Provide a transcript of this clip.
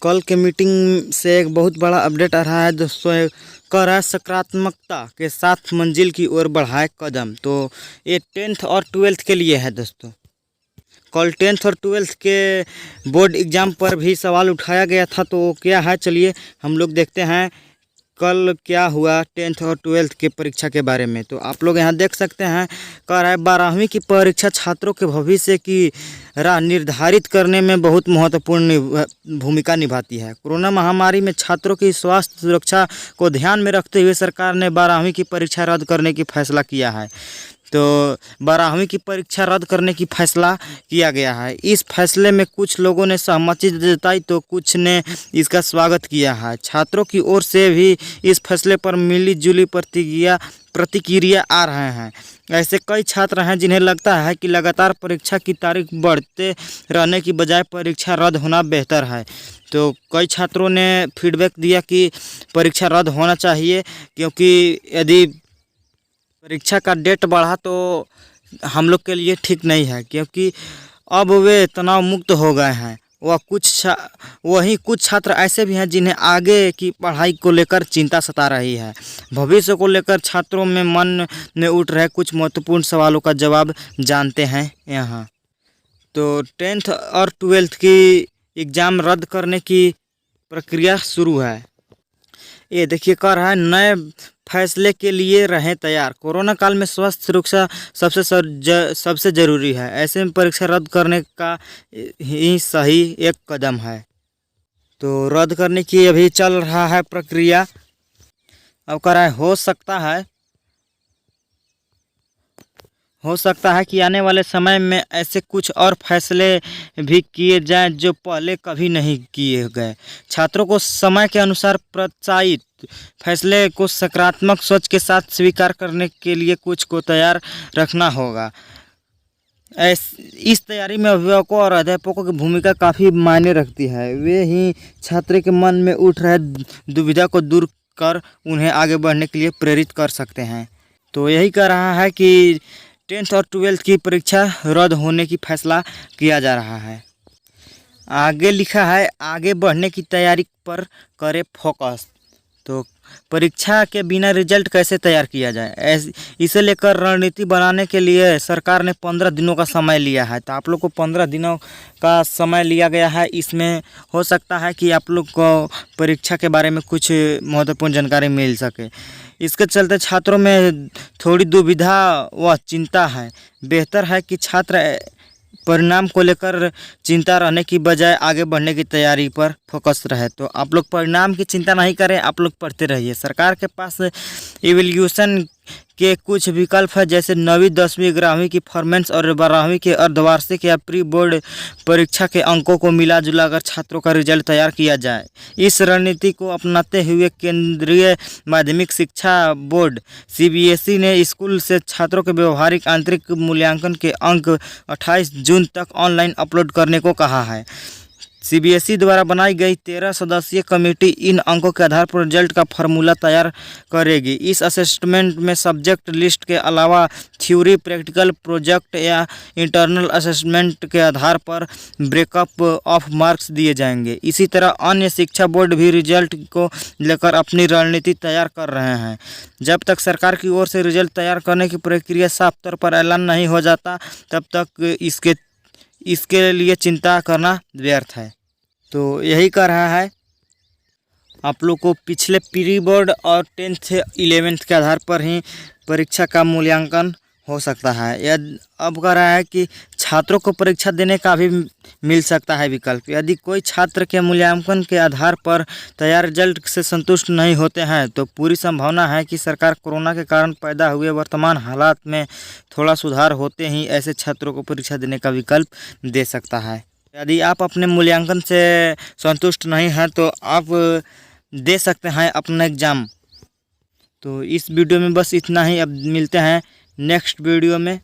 कल के मीटिंग से एक बहुत बड़ा अपडेट आ रहा है दोस्तों। कह रहा है सकारात्मकता के साथ मंजिल की ओर बढ़ाए कदम। तो ये 10th और 12th के लिए है दोस्तों। कल 10th और 12th के बोर्ड एग्ज़ाम पर भी सवाल उठाया गया था, तो क्या है चलिए हम लोग देखते हैं कल क्या हुआ 10th और 12th के परीक्षा के बारे में। तो आप लोग यहाँ देख सकते हैं, कह रहा है 12वीं की परीक्षा छात्रों के भविष्य की राह निर्धारित करने में बहुत महत्वपूर्ण भूमिका निभाती है। कोरोना महामारी में छात्रों की स्वास्थ्य सुरक्षा को ध्यान में रखते हुए सरकार ने 12वीं की परीक्षा रद्द करने की फैसला किया है। तो 12वीं की परीक्षा रद्द करने की फैसला किया गया है। इस फैसले में कुछ लोगों ने सहमति जताई तो कुछ ने इसका स्वागत किया है। छात्रों की ओर से भी इस फैसले पर मिली जुली प्रतिक्रिया आ रहे हैं। ऐसे कई छात्र हैं जिन्हें लगता है कि लगातार परीक्षा की तारीख बढ़ते रहने की बजाय परीक्षा रद्द होना बेहतर है। तो कई छात्रों ने फीडबैक दिया कि परीक्षा रद्द होना चाहिए, क्योंकि यदि परीक्षा का डेट बढ़ा तो हम लोग के लिए ठीक नहीं है, क्योंकि अब वे तनाव मुक्त हो गए हैं। वहीं कुछ छात्र ऐसे भी हैं जिन्हें आगे की पढ़ाई को लेकर चिंता सता रही है। भविष्य को लेकर छात्रों में मन में उठ रहे कुछ महत्वपूर्ण सवालों का जवाब जानते हैं यहाँ। तो 10th और 12th की एग्ज़ाम रद्द करने की प्रक्रिया शुरू है। ये देखिए, कह रहा है नए फैसले के लिए रहें तैयार। कोरोना काल में स्वास्थ्य सुरक्षा सबसे ज़रूरी है। ऐसे में परीक्षा रद्द करने का ही सही एक कदम है। तो रद्द करने की अभी चल रहा है प्रक्रिया। अब कह रहा है हो सकता है कि आने वाले समय में ऐसे कुछ और फैसले भी किए जाएं जो पहले कभी नहीं किए गए। छात्रों को समय के अनुसार प्रोत्साहित फैसले को सकारात्मक सोच के साथ स्वीकार करने के लिए कुछ को तैयार रखना होगा। इस तैयारी में अभिभावकों और अध्यापकों की भूमिका काफ़ी मायने रखती है। वे ही छात्र के मन में उठ रहे दुविधा को दूर कर उन्हें आगे बढ़ने के लिए प्रेरित कर सकते हैं। तो यही कह रहा है कि 10th और 12th की परीक्षा रद्द होने की फैसला किया जा रहा है। आगे लिखा है आगे बढ़ने की तैयारी पर करें फोकस। तो परीक्षा के बिना रिजल्ट कैसे तैयार किया जाए, इसे लेकर रणनीति बनाने के लिए सरकार ने 15 दिनों का समय लिया है। तो आप लोग को 15 दिनों का समय लिया गया है। इसमें हो सकता है कि आप लोग को परीक्षा के बारे में कुछ महत्वपूर्ण जानकारी मिल सके। इसके चलते छात्रों में थोड़ी दुविधा व चिंता है। बेहतर है कि छात्र परिणाम को लेकर चिंता रहने की बजाय आगे बढ़ने की तैयारी पर फोकस रहे। तो आप लोग परिणाम की चिंता नहीं करें, आप लोग पढ़ते रहिए। सरकार के पास इवैल्यूएशन के कुछ विकल्प है, जैसे 9वीं 10वीं 11वीं की परफॉर्मेंस और 12वीं के अर्धवार्षिक या प्री बोर्ड परीक्षा के अंकों को मिला जुला कर छात्रों का रिजल्ट तैयार किया जाए। इस रणनीति को अपनाते हुए केंद्रीय माध्यमिक शिक्षा बोर्ड CBSE ने स्कूल से छात्रों के व्यवहारिक आंतरिक मूल्यांकन के अंक 28 जून तक ऑनलाइन अपलोड करने को कहा है। CBSE द्वारा बनाई गई 13 सदस्यीय कमेटी इन अंकों के आधार पर रिजल्ट का फार्मूला तैयार करेगी। इस असेसमेंट में सब्जेक्ट लिस्ट के अलावा थ्योरी, प्रैक्टिकल, प्रोजेक्ट या इंटरनल असेसमेंट के आधार पर ब्रेकअप ऑफ मार्क्स दिए जाएंगे। इसी तरह अन्य शिक्षा बोर्ड भी रिजल्ट को लेकर अपनी रणनीति तैयार कर रहे हैं। जब तक सरकार की ओर से रिजल्ट तैयार करने की प्रक्रिया साफ तौर पर ऐलान नहीं हो जाता, तब तक इसके लिए चिंता करना व्यर्थ है। तो यही कह रहा है आप लोग को पिछले प्री बोर्ड और 10th 11th के आधार पर ही परीक्षा का मूल्यांकन हो सकता है। अब कह रहा है कि छात्रों को परीक्षा देने का भी मिल सकता है विकल्प। यदि कोई छात्र के मूल्यांकन के आधार पर तैयार रिजल्ट से संतुष्ट नहीं होते हैं, तो पूरी संभावना है कि सरकार कोरोना के कारण पैदा हुए वर्तमान हालात में थोड़ा सुधार होते ही ऐसे छात्रों को परीक्षा देने का विकल्प दे सकता है। यदि आप अपने मूल्यांकन से संतुष्ट नहीं हैं तो आप दे सकते हैं अपना एग्ज़ाम। तो इस वीडियो में बस इतना ही। अब मिलते हैं नेक्स्ट वीडियो में।